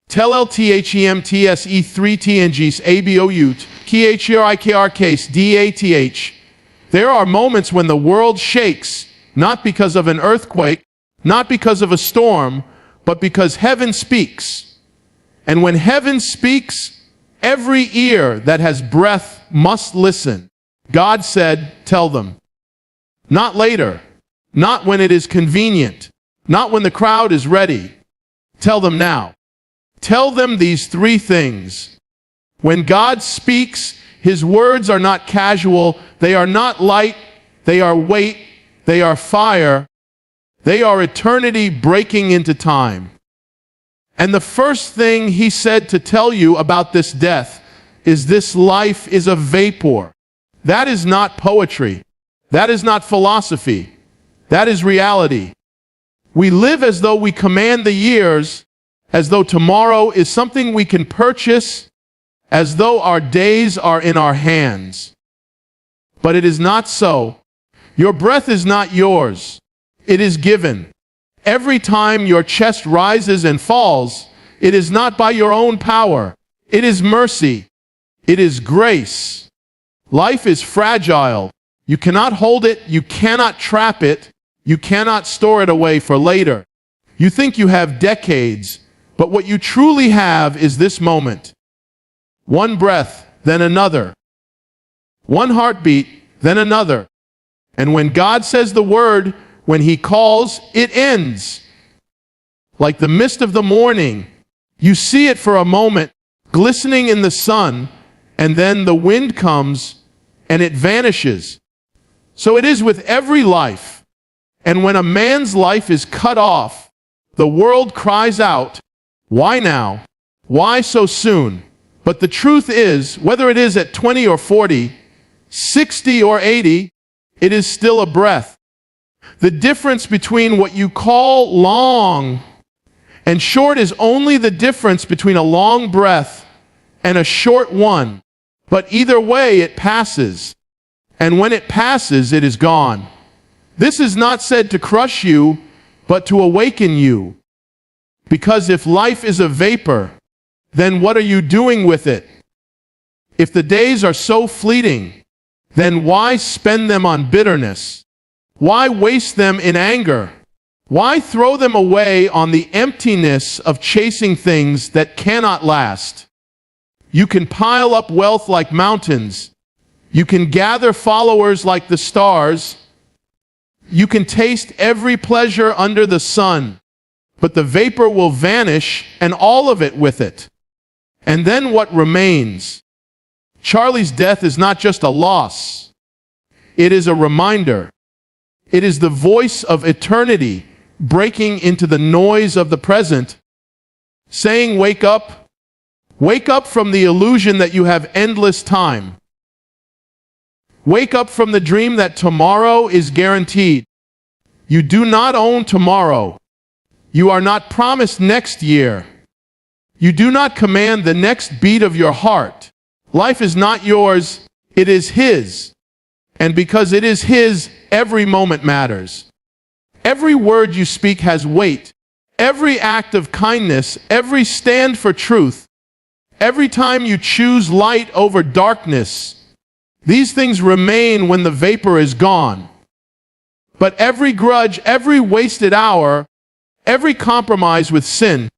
Tel-L-T-H-E-M-T-S-E 3-T-N-G-S A-B-O-U-T K-H-E-R-I-K-R-Case D-A-T-H. There are moments when the world shakes, not because of an earthquake, not because of a storm, but because heaven speaks. And when heaven speaks, every ear that has breath must listen. God said, tell them. Not later, not when it is convenient, not when the crowd is ready. Tell them now. Tell them these three things. When God speaks, his words are not casual, they are not light, they are weight, they are fire, they are eternity breaking into time. And the first thing he said to tell you about this death is this life is a vapor. That is not poetry. That is not philosophy. That is reality. We live as though we command the years, as though tomorrow is something we can purchase, as though our days are in our hands. But it is not so. Your breath is not yours. It is given. Every time your chest rises and falls, it is not by your own power. It is mercy. It is grace. Life is fragile. You cannot hold it. You cannot trap it. You cannot store it away for later. You think you have decades, but what you truly have is this moment. One breath, then another. One heartbeat, then another. And when God says the word, when he calls, it ends. Like the mist of the morning, you see it for a moment, glistening in the sun, and then the wind comes and it vanishes. So it is with every life. And when a man's life is cut off, the world cries out, why now? Why so soon? But the truth is, whether it is at 20 or 40, 60 or 80, it is still a breath. The difference between what you call long and short is only the difference between a long breath and a short one. But either way, it passes. And when it passes, it is gone. This is not said to crush you, but to awaken you. Because if life is a vapor, then what are you doing with it? If the days are so fleeting, then why spend them on bitterness? Why waste them in anger? Why throw them away on the emptiness of chasing things that cannot last? You can pile up wealth like mountains. You can gather followers like the stars. You can taste every pleasure under the sun. But the vapor will vanish, and all of it with it. And then what remains? Charlie's death is not just a loss. It is a reminder. It is the voice of eternity breaking into the noise of the present, saying, wake up from the illusion that you have endless time. Wake up from the dream that tomorrow is guaranteed. You do not own tomorrow. You are not promised next year. You do not command the next beat of your heart. Life is not yours, it is his. And because it is his, every moment matters. Every word you speak has weight. Every act of kindness, every stand for truth, every time you choose light over darkness, these things remain when the vapor is gone. But every grudge, every wasted hour, every compromise with sin,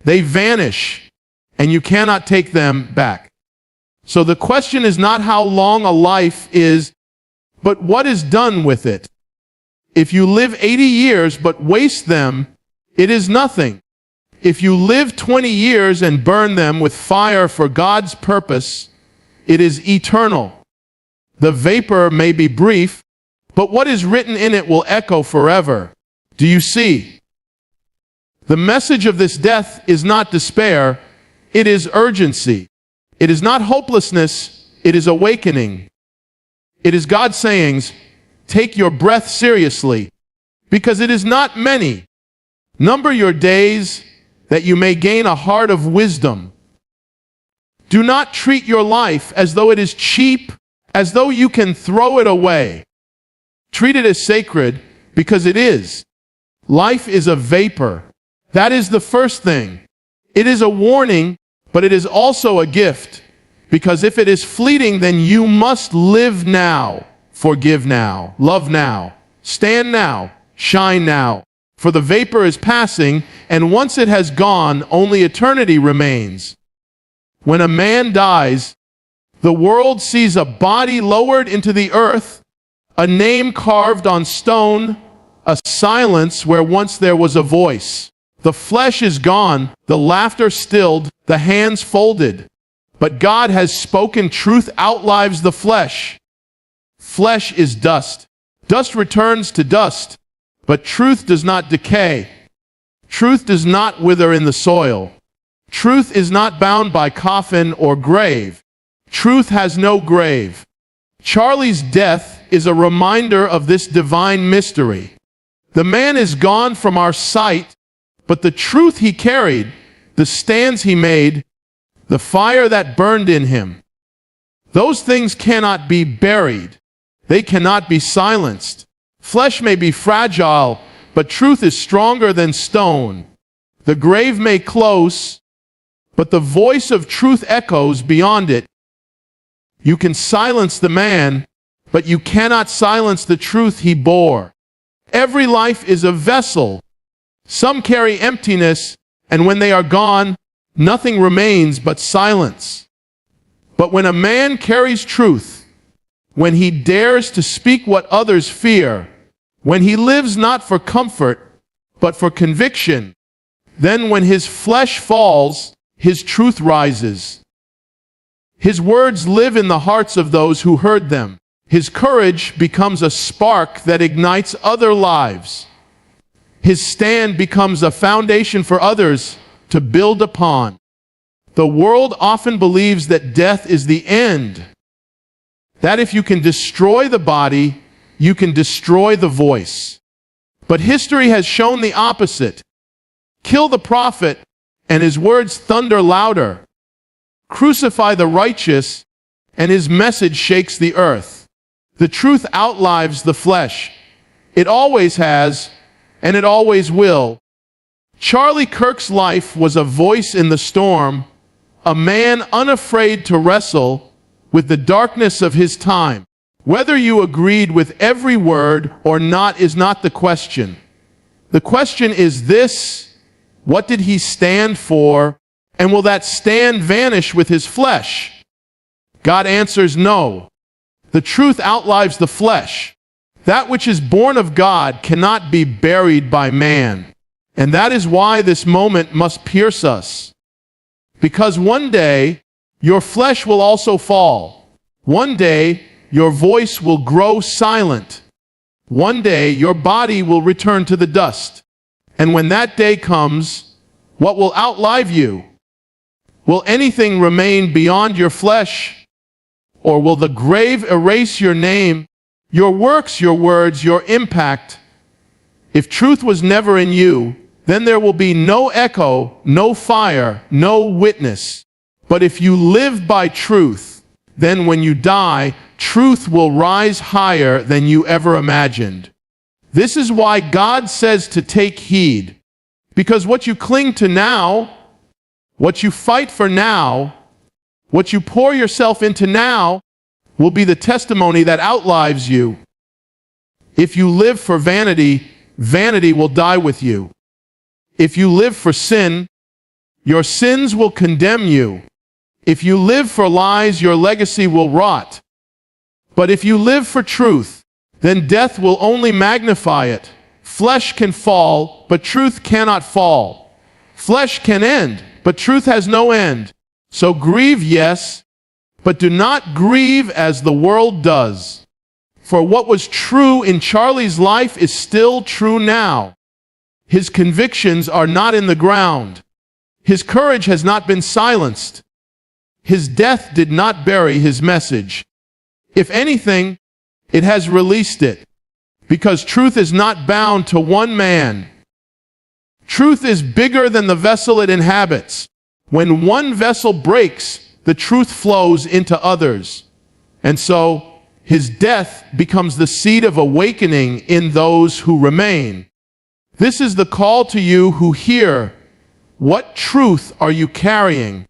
they vanish, and you cannot take them back. So the question is not how long a life is, but what is done with it. If you live 80 years but waste them, it is nothing. If you live 20 years and burn them with fire for God's purpose, it is eternal. The vapor may be brief, but what is written in it will echo forever. Do you see? The message of this death is not despair, it is urgency. It is not hopelessness, it is awakening. It is God saying, take your breath seriously, because it is not many. Number your days, that you may gain a heart of wisdom. Do not treat your life as though it is cheap, as though you can throw it away. Treat it as sacred, because it is. Life is a vapor. That is the first thing. It is a warning, but it is also a gift. Because if it is fleeting, then you must live now, forgive now, love now, stand now, shine now. For the vapor is passing, and once it has gone, only eternity remains. When a man dies, the world sees a body lowered into the earth, a name carved on stone, a silence where once there was a voice. The flesh is gone, the laughter stilled, the hands folded. But God has spoken, truth outlives the flesh. Flesh is dust. Dust returns to dust, but truth does not decay. Truth does not wither in the soil. Truth is not bound by coffin or grave. Truth has no grave. Charlie's death is a reminder of this divine mystery. The man is gone from our sight, but the truth he carried, the stands he made, the fire that burned in him, those things cannot be buried. They cannot be silenced. Flesh may be fragile, but truth is stronger than stone. The grave may close, but the voice of truth echoes beyond it. You can silence the man, but you cannot silence the truth he bore. Every life is a vessel. Some carry emptiness, and when they are gone, nothing remains but silence. But when a man carries truth, when he dares to speak what others fear, when he lives not for comfort, but for conviction, then when his flesh falls, his truth rises. His words live in the hearts of those who heard them. His courage becomes a spark that ignites other lives. His stand becomes a foundation for others to build upon. The world often believes that death is the end, that if you can destroy the body, you can destroy the voice. But history has shown the opposite. Kill the prophet, and his words thunder louder. Crucify the righteous, and his message shakes the earth. The truth outlives the flesh. It always has, and it always will. Charlie Kirk's life was a voice in the storm, a man unafraid to wrestle with the darkness of his time. Whether you agreed with every word or not is not the question. The question is this: what did he stand for, and will that stand vanish with his flesh? God answers no. The truth outlives the flesh. That which is born of God cannot be buried by man. And that is why this moment must pierce us. Because one day, your flesh will also fall. One day, your voice will grow silent. One day, your body will return to the dust. And when that day comes, what will outlive you? Will anything remain beyond your flesh? Or will the grave erase your name, your works, your words, your impact? If truth was never in you, then there will be no echo, no fire, no witness. But if you live by truth, then when you die, truth will rise higher than you ever imagined. This is why God says to take heed. Because what you cling to now, what you fight for now, what you pour yourself into now, will be the testimony that outlives you. If you live for vanity, vanity will die with you. If you live for sin, your sins will condemn you. If you live for lies, your legacy will rot. But if you live for truth, then death will only magnify it. Flesh can fall, but truth cannot fall. Flesh can end, but truth has no end. So grieve, yes, but do not grieve as the world does. For what was true in Charlie's life is still true now. His convictions are not in the ground. His courage has not been silenced. His death did not bury his message. If anything, it has released it. Because truth is not bound to one man. Truth is bigger than the vessel it inhabits. When one vessel breaks, the truth flows into others. And so, his death becomes the seed of awakening in those who remain. This is the call to you who hear. What truth are you carrying?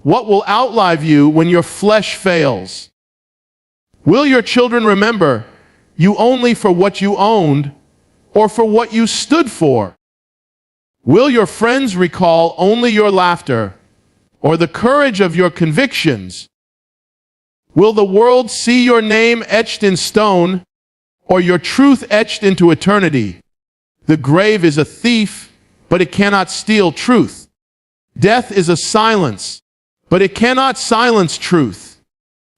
What will outlive you when your flesh fails? Will your children remember you only for what you owned or for what you stood for? Will your friends recall only your laughter or the courage of your convictions? Will the world see your name etched in stone or your truth etched into eternity? The grave is a thief, but it cannot steal truth. Death is a silence, but it cannot silence truth.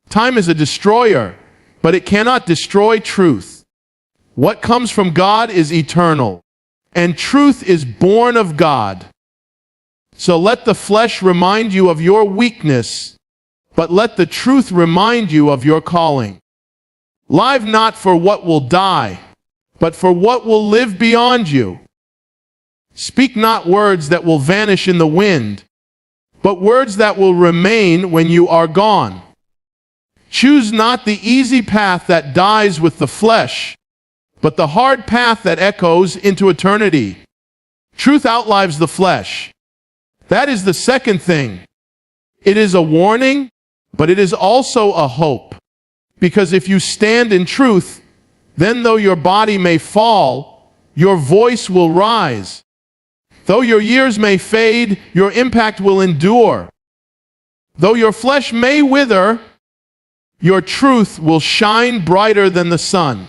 Time is a destroyer, but it cannot destroy truth. What comes from God is eternal, and truth is born of God. So let the flesh remind you of your weakness, but let the truth remind you of your calling. Live not for what will die, but for what will live beyond you. Speak not words that will vanish in the wind, but words that will remain when you are gone. Choose not the easy path that dies with the flesh, but the hard path that echoes into eternity. Truth outlives the flesh. That is the second thing. It is a warning, but it is also a hope. Because if you stand in truth, then though your body may fall, your voice will rise. Though your years may fade, your impact will endure. Though your flesh may wither, your truth will shine brighter than the sun.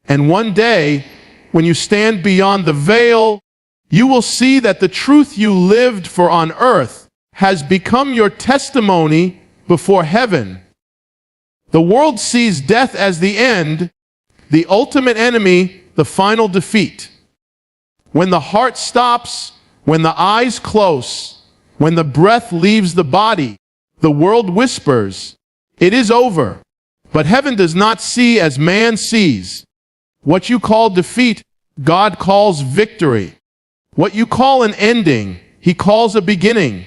And one day, when you stand beyond the veil, you will see that the truth you lived for on earth has become your testimony before heaven. The world sees death as the end, the ultimate enemy, the final defeat. When the heart stops, when the eyes close, when the breath leaves the body, the world whispers, "It is over." But heaven does not see as man sees. What you call defeat, God calls victory. What you call an ending, He calls a beginning.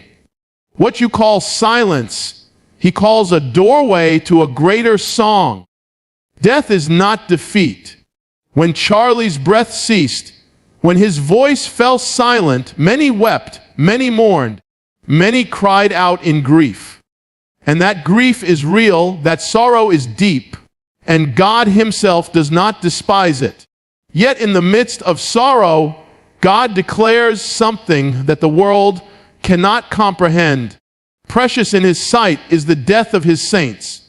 What you call silence, He calls a doorway to a greater song. Death is not defeat. When Charlie's breath ceased, when his voice fell silent, many wept, many mourned, many cried out in grief. And that grief is real, that sorrow is deep, and God Himself does not despise it. Yet in the midst of sorrow, God declares something that the world cannot comprehend. Precious in His sight is the death of His saints.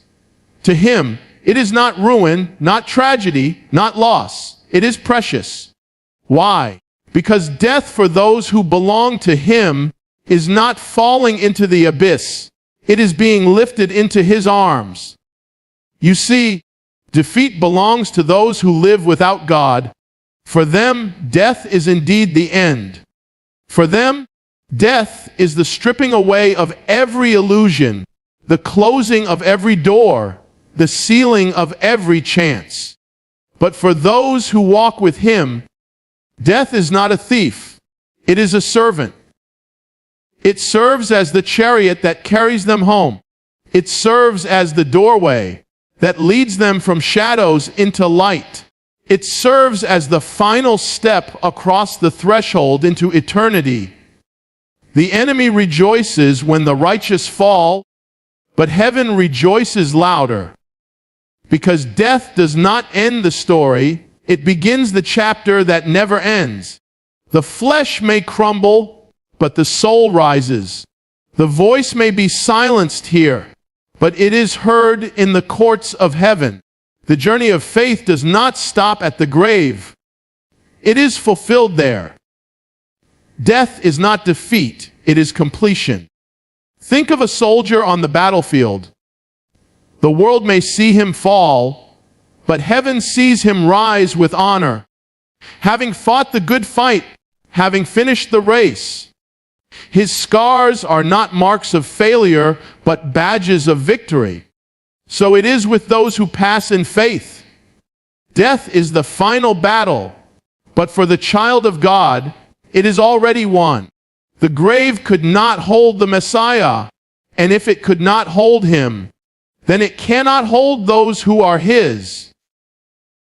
To Him, it is not ruin, not tragedy, not loss. It is precious. Why? Because death for those who belong to Him is not falling into the abyss. It is being lifted into His arms. You see, defeat belongs to those who live without God. For them, death is indeed the end. For them, death is the stripping away of every illusion, the closing of every door, the sealing of every chance. But for those who walk with Him, death is not a thief, it is a servant. It serves as the chariot that carries them home. It serves as the doorway that leads them from shadows into light. It serves as the final step across the threshold into eternity. The enemy rejoices when the righteous fall, but heaven rejoices louder. Because death does not end the story, it begins the chapter that never ends. The flesh may crumble, but the soul rises. The voice may be silenced here, but it is heard in the courts of heaven. The journey of faith does not stop at the grave. It is fulfilled there. Death is not defeat, it is completion. Think of a soldier on the battlefield. The world may see him fall, but heaven sees him rise with honor. Having fought the good fight, having finished the race, his scars are not marks of failure, but badges of victory. So it is with those who pass in faith. Death is the final battle, but for the child of God, it is already won. The grave could not hold the Messiah, and if it could not hold Him, then it cannot hold those who are His.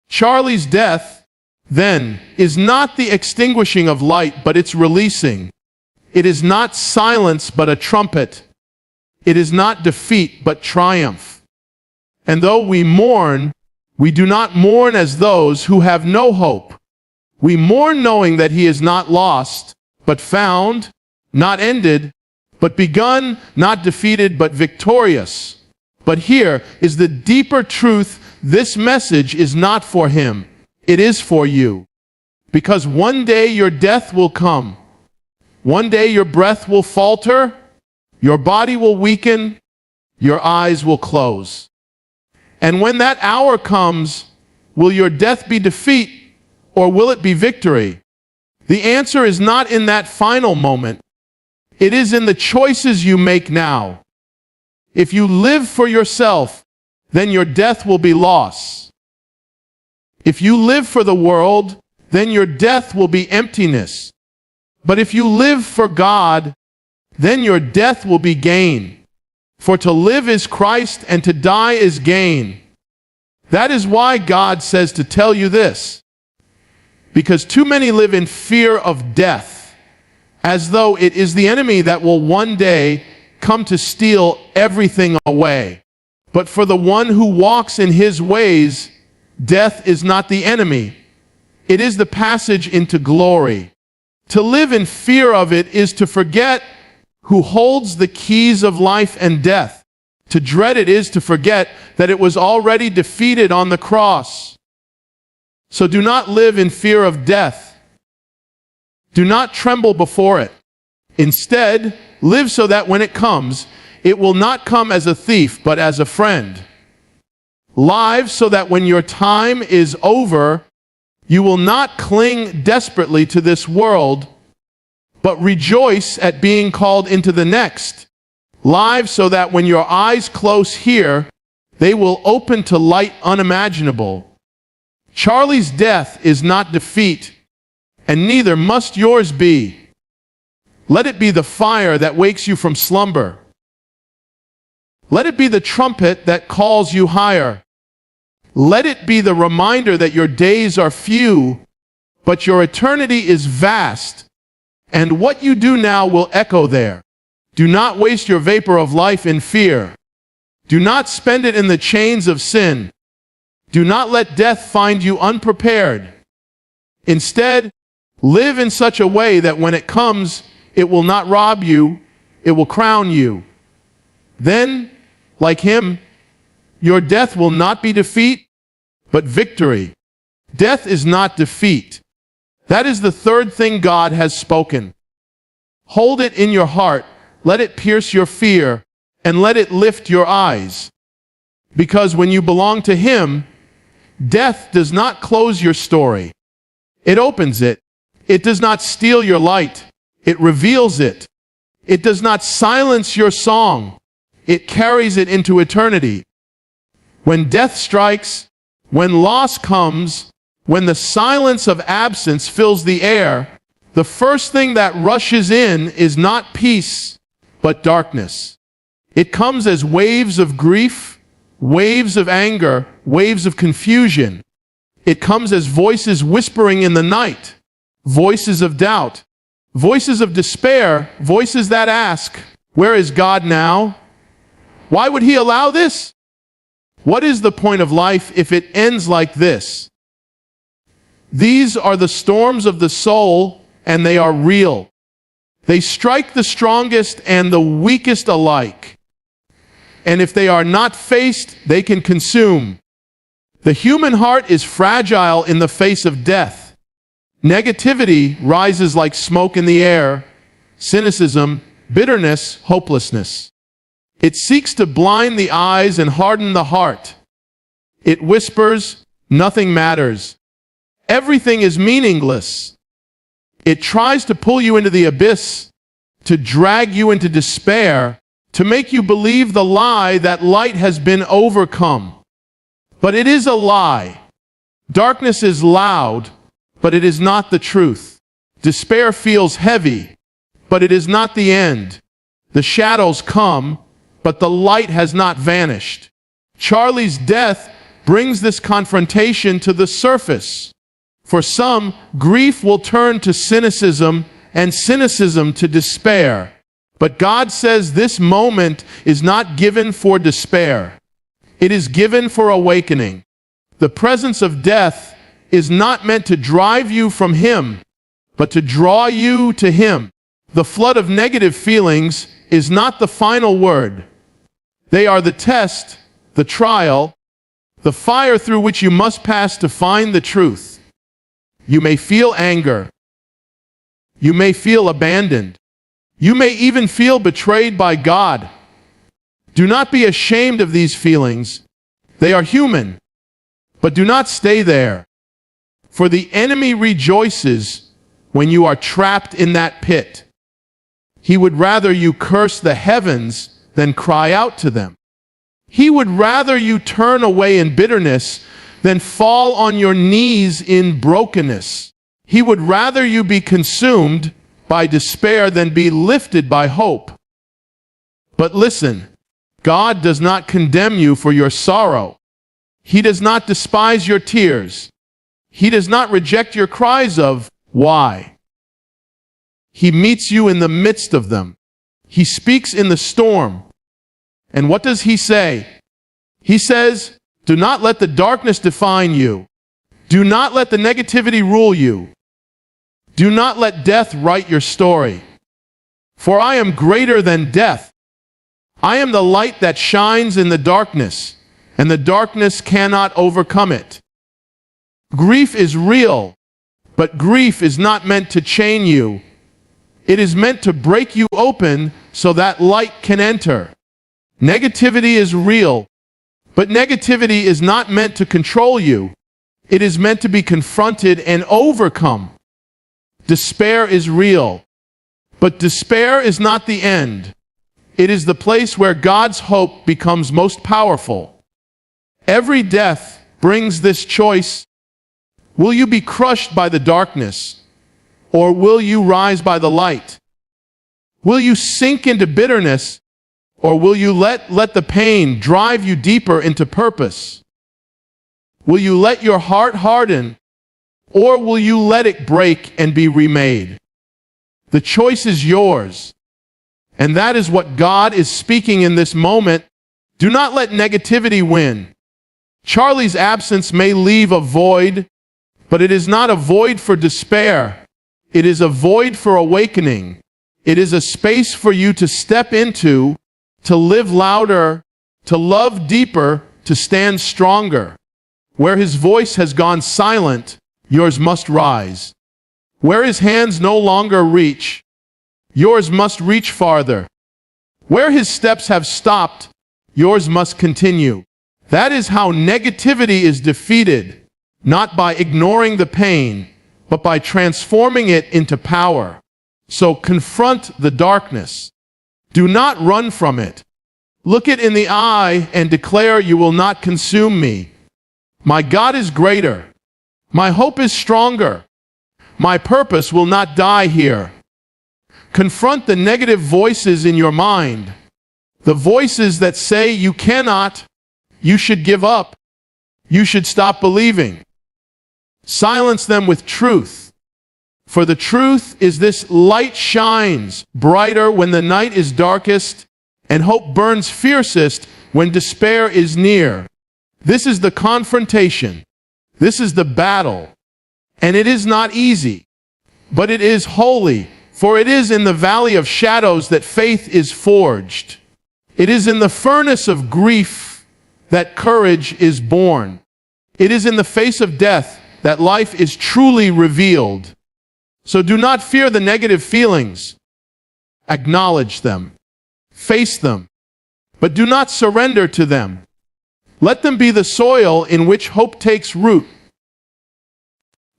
Charlie's death, then, is not the extinguishing of light, but its releasing. It is not silence but a trumpet. It is not defeat but triumph. And though we mourn, we do not mourn as those who have no hope. We mourn knowing that he is not lost, but found, not ended, but begun, not defeated, but victorious. But here is the deeper truth. This message is not for him. It is for you. Because one day your death will come. One day your breath will falter. Your body will weaken. Your eyes will close. And when that hour comes, will your death be defeat or will it be victory? The answer is not in that final moment. It is in the choices you make now. If you live for yourself, then your death will be loss. If you live for the world, then your death will be emptiness. But if you live for God, then your death will be gain. For to live is Christ and to die is gain. That is why God says to tell you this. Because too many live in fear of death, as though it is the enemy that will one day come to steal everything away. But for the one who walks in his ways, death is not the enemy. It is the passage into glory. To live in fear of it is to forget who holds the keys of life and death. To dread it is to forget that it was already defeated on the cross. So do not live in fear of death. Do not tremble before it. Instead, live so that when it comes, it will not come as a thief, but as a friend. Live so that when your time is over, you will not cling desperately to this world, but rejoice at being called into the next. Live so that when your eyes close here, they will open to light unimaginable. Charlie's death is not defeat, and neither must yours be. Let it be the fire that wakes you from slumber. Let it be the trumpet that calls you higher. Let it be the reminder that your days are few, but your eternity is vast, and what you do now will echo there. Do not waste your vapor of life in fear. Do not spend it in the chains of sin. Do not let death find you unprepared. Instead, live in such a way that when it comes, it will not rob you, it will crown you. Then, like him, your death will not be defeat, but victory. Death is not defeat. That is the third thing God has spoken. Hold it in your heart, let it pierce your fear, and let it lift your eyes. Because when you belong to him, death does not close your story. It opens it. It does not steal your light. It reveals it. It does not silence your song. It carries it into eternity. When death strikes, when loss comes, when the silence of absence fills the air, the first thing that rushes in is not peace, but darkness. It comes as waves of grief, waves of anger, waves of confusion. It comes as voices whispering in the night, voices of doubt, voices of despair, voices that ask, where is God now? Why would he allow this? What is the point of life if it ends like this? These are the storms of the soul, and they are real. They strike the strongest and the weakest alike. And if they are not faced, they can consume. The human heart is fragile in the face of death. Negativity rises like smoke in the air, cynicism, bitterness, hopelessness. It seeks to blind the eyes and harden the heart. It whispers, nothing matters. Everything is meaningless. It tries to pull you into the abyss, to drag you into despair, to make you believe the lie that light has been overcome. But it is a lie. Darkness is loud, but it is not the truth. Despair feels heavy, but it is not the end. The shadows come, but the light has not vanished. Charlie's death brings this confrontation to the surface. For some, grief will turn to cynicism and cynicism to despair. But God says this moment is not given for despair. It is given for awakening. The presence of death is not meant to drive you from Him, but to draw you to Him. The flood of negative feelings is not the final word. They are the test, the trial, the fire through which you must pass to find the truth. You may feel anger. You may feel abandoned. You may even feel betrayed by God. Do not be ashamed of these feelings. They are human. But do not stay there. For the enemy rejoices when you are trapped in that pit. He would rather you curse the heavens than cry out to them. He would rather you turn away in bitterness than fall on your knees in brokenness. He would rather you be consumed by despair than be lifted by hope. But listen, God does not condemn you for your sorrow. He does not despise your tears. He does not reject your cries of, "Why?" He meets you in the midst of them. He speaks in the storm. And what does He say? He says, "Do not let the darkness define you. Do not let the negativity rule you. Do not let death write your story. For I am greater than death. I am the light that shines in the darkness, and the darkness cannot overcome it." Grief is real, but grief is not meant to chain you. It is meant to break you open so that light can enter. Negativity is real, but negativity is not meant to control you. It is meant to be confronted and overcome. Despair is real, but despair is not the end. It is the place where God's hope becomes most powerful. Every death brings this choice. Will you be crushed by the darkness, or will you rise by the light? Will you sink into bitterness, or will you let the pain drive you deeper into purpose? Will you let your heart harden, or will you let it break and be remade? The choice is yours. And that is what God is speaking in this moment. Do not let negativity win. Charlie's absence may leave a void, but it is not a void for despair. It is a void for awakening. It is a space for you to step into, to live louder, to love deeper, to stand stronger. Where His voice has gone silent, yours must rise. Where His hands no longer reach, yours must reach farther. Where His steps have stopped, yours must continue. That is how negativity is defeated, not by ignoring the pain, but by transforming it into power. So confront the darkness. Do not run from it. Look it in the eye and declare, "You will not consume me. My God is greater. My hope is stronger. My purpose will not die here." Confront the negative voices in your mind, the voices that say you cannot, you should give up, you should stop believing. Silence them with truth. For the truth is this: light shines brighter when the night is darkest, and hope burns fiercest when despair is near. This is the confrontation. This is the battle. And it is not easy, but it is holy, for it is in the valley of shadows that faith is forged. It is in the furnace of grief that courage is born. It is in the face of death that life is truly revealed. So do not fear the negative feelings. Acknowledge them. Face them. But do not surrender to them. Let them be the soil in which hope takes root.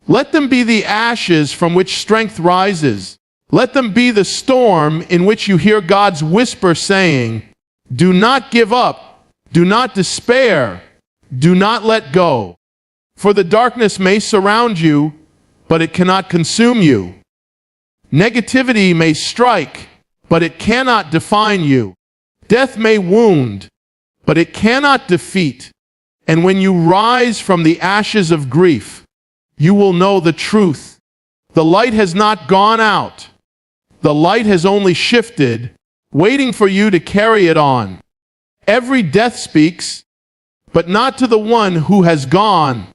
Let them be the ashes from which strength rises. Let them be the storm in which you hear God's whisper saying, "Do not give up. Do not despair. Do not let go." For the darkness may surround you, but it cannot consume you. Negativity may strike, but it cannot define you. Death may wound, but it cannot defeat. And when you rise from the ashes of grief, you will know the truth. The light has not gone out. The light has only shifted, waiting for you to carry it on. Every death speaks, but not to the one who has gone,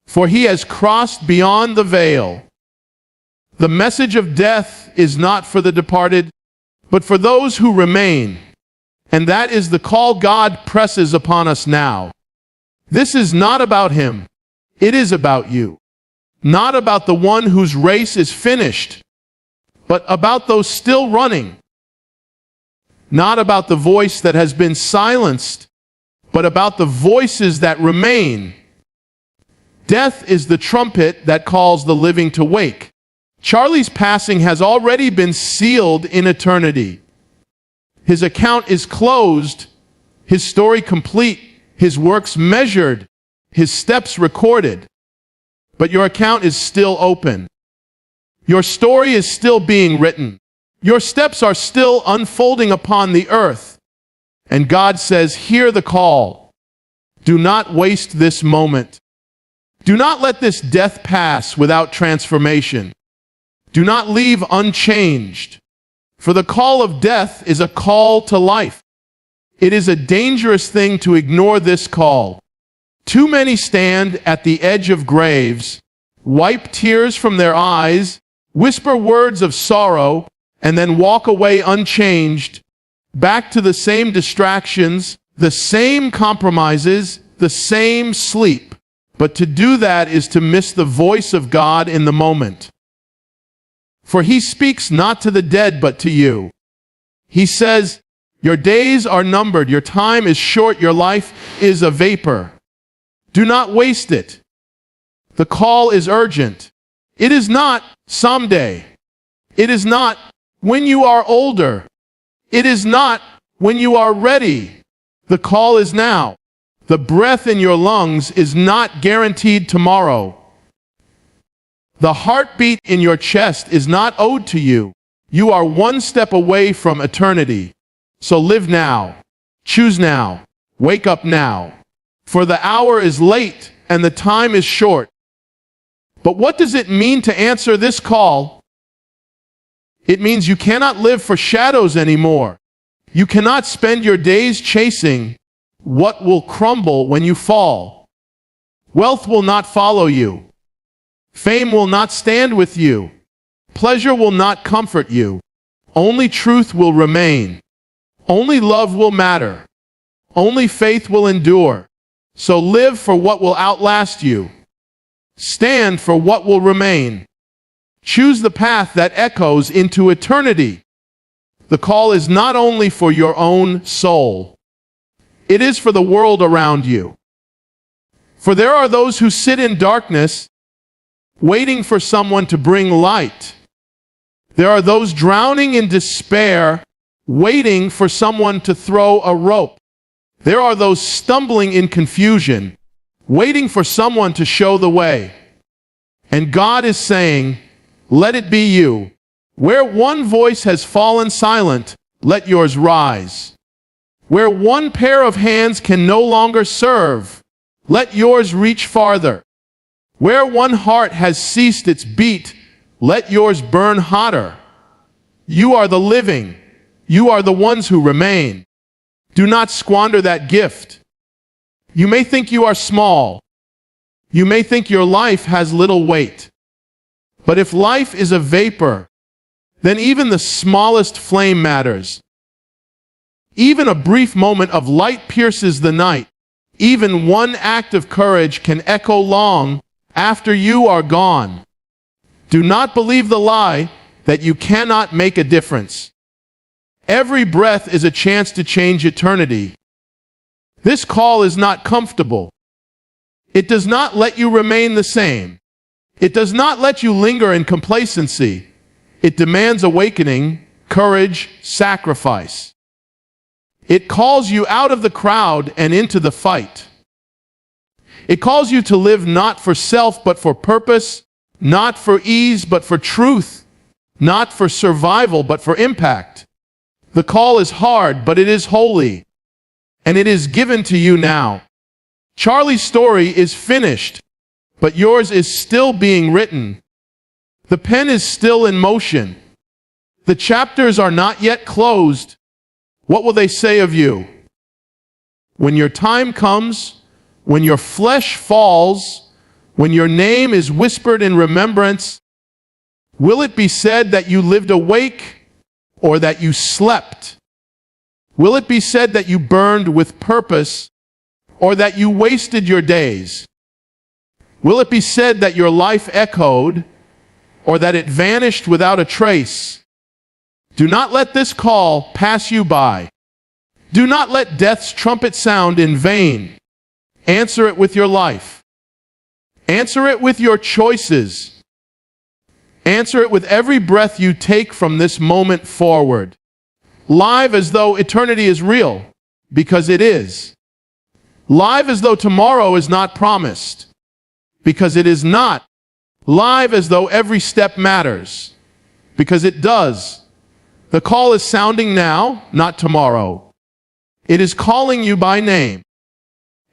for he has crossed beyond the veil. The message of death is not for the departed, but for those who remain. And that is the call God presses upon us now. This is not about him. It is about you. Not about the one whose race is finished, but about those still running. Not about the voice that has been silenced, but about the voices that remain. Death is the trumpet that calls the living to wake. Charlie's passing has already been sealed in eternity. His account is closed, his story complete, his works measured, his steps recorded. But your account is still open. Your story is still being written. Your steps are still unfolding upon the earth. And God says, hear the call. Do not waste this moment. Do not let this death pass without transformation. Do not leave unchanged. For the call of death is a call to life. It is a dangerous thing to ignore this call. Too many stand at the edge of graves, wipe tears from their eyes, whisper words of sorrow, and then walk away unchanged, back to the same distractions, the same compromises, the same sleep. But to do that is to miss the voice of God in the moment. For he speaks not to the dead, but to you. He says, your days are numbered, your time is short, your life is a vapor. Do not waste it. The call is urgent. It is not someday. It is not when you are older. It is not when you are ready. The call is now. The breath in your lungs is not guaranteed tomorrow. The heartbeat in your chest is not owed to you. You are one step away from eternity. So live now. Choose now. Wake up now. For the hour is late and the time is short. But what does it mean to answer this call? It means you cannot live for shadows anymore. You cannot spend your days chasing what will crumble when you fall. Wealth will not follow you. Fame will not stand with you. Pleasure will not comfort you. Only truth will remain. Only love will matter. Only faith will endure. So live for what will outlast you. Stand for what will remain. Choose the path that echoes into eternity. The call is not only for your own soul. It is for the world around you. For there are those who sit in darkness, waiting for someone to bring light. There are those drowning in despair, waiting for someone to throw a rope. There are those stumbling in confusion, waiting for someone to show the way. And God is saying, let it be you. Where one voice has fallen silent, let yours rise. Where one pair of hands can no longer serve, let yours reach farther. Where one heart has ceased its beat, let yours burn hotter. You are the living. You are the ones who remain. Do not squander that gift. You may think you are small. You may think your life has little weight. But if life is a vapor, then even the smallest flame matters. Even a brief moment of light pierces the night. Even one act of courage can echo long after you are gone. Do not believe the lie that you cannot make a difference. Every breath is a chance to change eternity. This call is not comfortable. It does not let you remain the same. It does not let you linger in complacency. It demands awakening, courage, sacrifice. It calls you out of the crowd and into the fight. It calls you to live not for self but for purpose, not for ease but for truth, not for survival but for impact. The call is hard, but it is holy, and it is given to you now. Charlie's story is finished, but yours is still being written. The pen is still in motion. The chapters are not yet closed. What will they say of you? When your time comes, when your flesh falls, when your name is whispered in remembrance, will it be said that you lived awake or that you slept? Will it be said that you burned with purpose or that you wasted your days? Will it be said that your life echoed or that it vanished without a trace? Do not let this call pass you by. Do not let death's trumpet sound in vain. Answer it with your life. Answer it with your choices. Answer it with every breath you take from this moment forward. Live as though eternity is real, because it is. Live as though tomorrow is not promised, because it is not. Live as though every step matters, because it does. The call is sounding now, not tomorrow. It is calling you by name.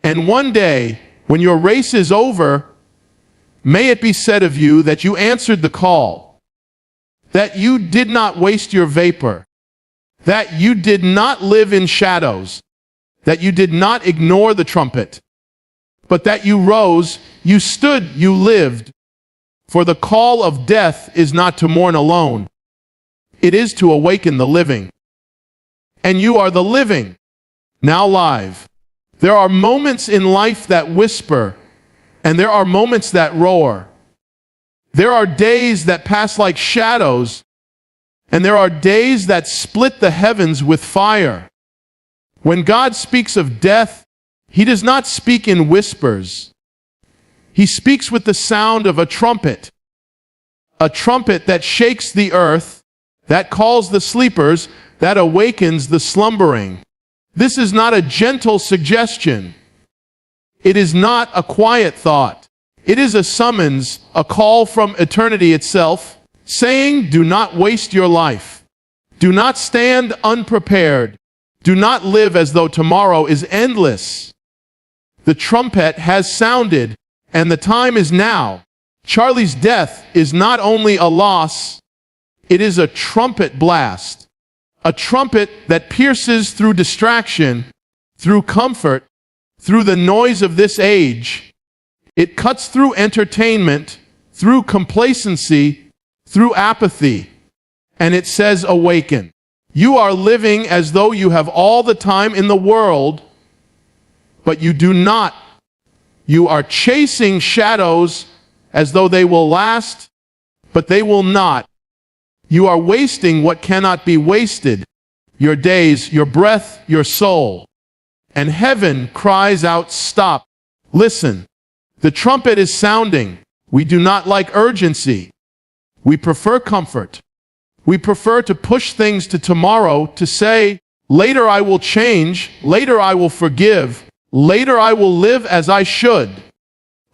And one day, when your race is over, may it be said of you that you answered the call, that you did not waste your vapor, that you did not live in shadows, that you did not ignore the trumpet, but that you rose, you stood, you lived. For the call of death is not to mourn alone. It is to awaken the living. And you are the living, now live. There are moments in life that whisper, and there are moments that roar. There are days that pass like shadows, and there are days that split the heavens with fire. When God speaks of death, He does not speak in whispers. He speaks with the sound of a trumpet that shakes the earth, that calls the sleepers, that awakens the slumbering. This is not a gentle suggestion. It is not a quiet thought. It is a summons, a call from eternity itself, saying, do not waste your life. Do not stand unprepared. Do not live as though tomorrow is endless. The trumpet has sounded, and the time is now. Charlie's death is not only a loss, it is a trumpet blast. A trumpet that pierces through distraction, through comfort, through the noise of this age. It cuts through entertainment, through complacency, through apathy. And it says, awaken. You are living as though you have all the time in the world, but you do not. You are chasing shadows as though they will last, but they will not. You are wasting what cannot be wasted, your days, your breath, your soul. And heaven cries out, stop. Listen, the trumpet is sounding. We do not like urgency. We prefer comfort. We prefer to push things to tomorrow, to say, later I will change, later I will forgive, later I will live as I should.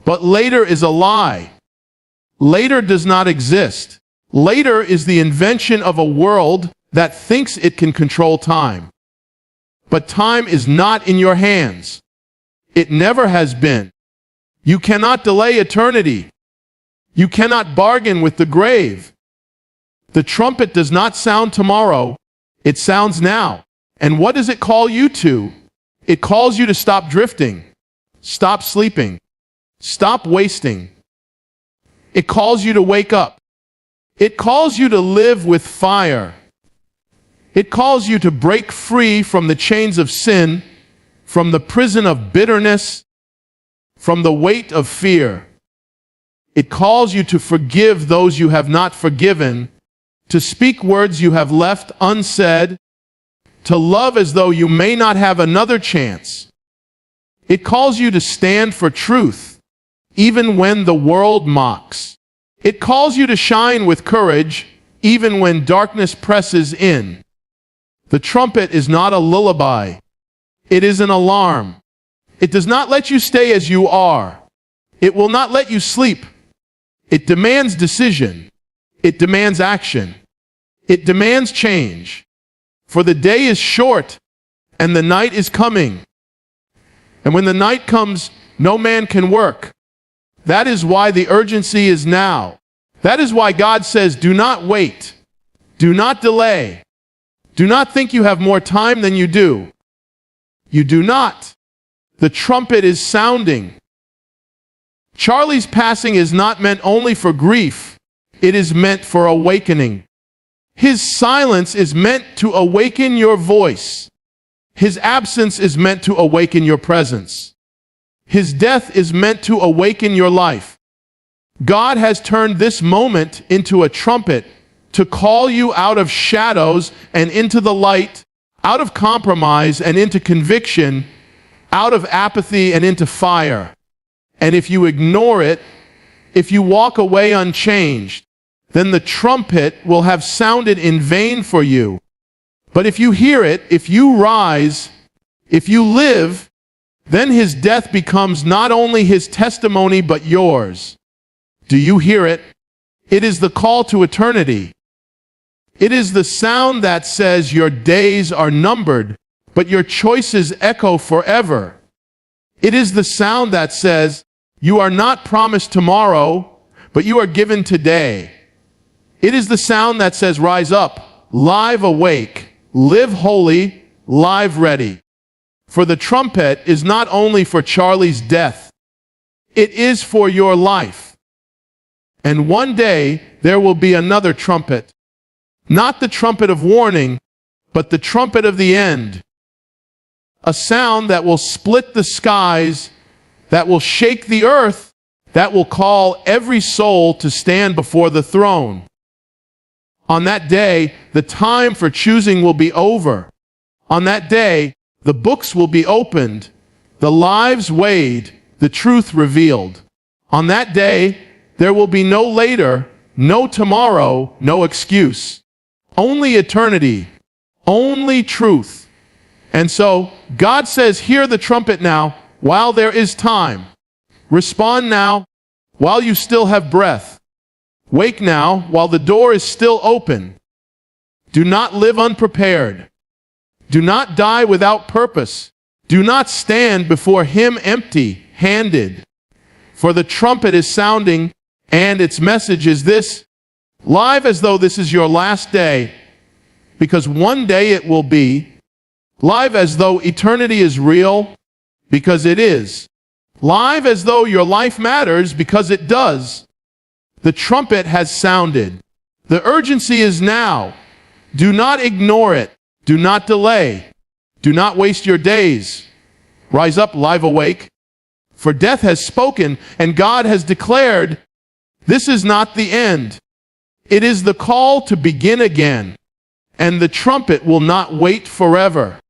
But later is a lie. Later does not exist. Later is the invention of a world that thinks it can control time. But time is not in your hands. It never has been. You cannot delay eternity. You cannot bargain with the grave. The trumpet does not sound tomorrow. It sounds now. And what does it call you to? It calls you to stop drifting, stop sleeping, stop wasting. It calls you to wake up. It calls you to live with fire. It calls you to break free from the chains of sin, from the prison of bitterness, from the weight of fear. It calls you to forgive those you have not forgiven, to speak words you have left unsaid, to love as though you may not have another chance. It calls you to stand for truth, even when the world mocks. It calls you to shine with courage, even when darkness presses in. The trumpet is not a lullaby. It is an alarm. It does not let you stay as you are. It will not let you sleep. It demands decision. It demands action. It demands change. For the day is short, and the night is coming. And when the night comes, no man can work. That is why the urgency is now. That is why God says, do not wait. Do not delay. Do not think you have more time than you do. You do not. The trumpet is sounding. Charlie's passing is not meant only for grief. It is meant for awakening. His silence is meant to awaken your voice. His absence is meant to awaken your presence. His death is meant to awaken your life. God has turned this moment into a trumpet to call you out of shadows and into the light, out of compromise and into conviction, out of apathy and into fire. And if you ignore it, if you walk away unchanged, then the trumpet will have sounded in vain for you. But if you hear it, if you rise, if you live, then his death becomes not only his testimony but yours. Do you hear it? It is the call to eternity. It is the sound that says your days are numbered, but your choices echo forever. It is the sound that says you are not promised tomorrow, but you are given today. It is the sound that says rise up, live awake, live holy, live ready. For the trumpet is not only for Charlie's death, it is for your life. And one day there will be another trumpet. Not the trumpet of warning, but the trumpet of the end. A sound that will split the skies, that will shake the earth, that will call every soul to stand before the throne. On that day, the time for choosing will be over. On that day, the books will be opened, the lives weighed, the truth revealed. On that day, there will be no later, no tomorrow, no excuse. Only eternity, only truth. And so, God says, hear the trumpet now, while there is time. Respond now, while you still have breath. Wake now, while the door is still open. Do not live unprepared. Do not die without purpose. Do not stand before him empty-handed. For the trumpet is sounding, and its message is this: live as though this is your last day, because one day it will be. Live as though eternity is real, because it is. Live as though your life matters, because it does. The trumpet has sounded. The urgency is now. Do not ignore it. Do not delay. Do not waste your days. Rise up, live awake. For death has spoken, and God has declared, this is not the end. It is the call to begin again, and the trumpet will not wait forever.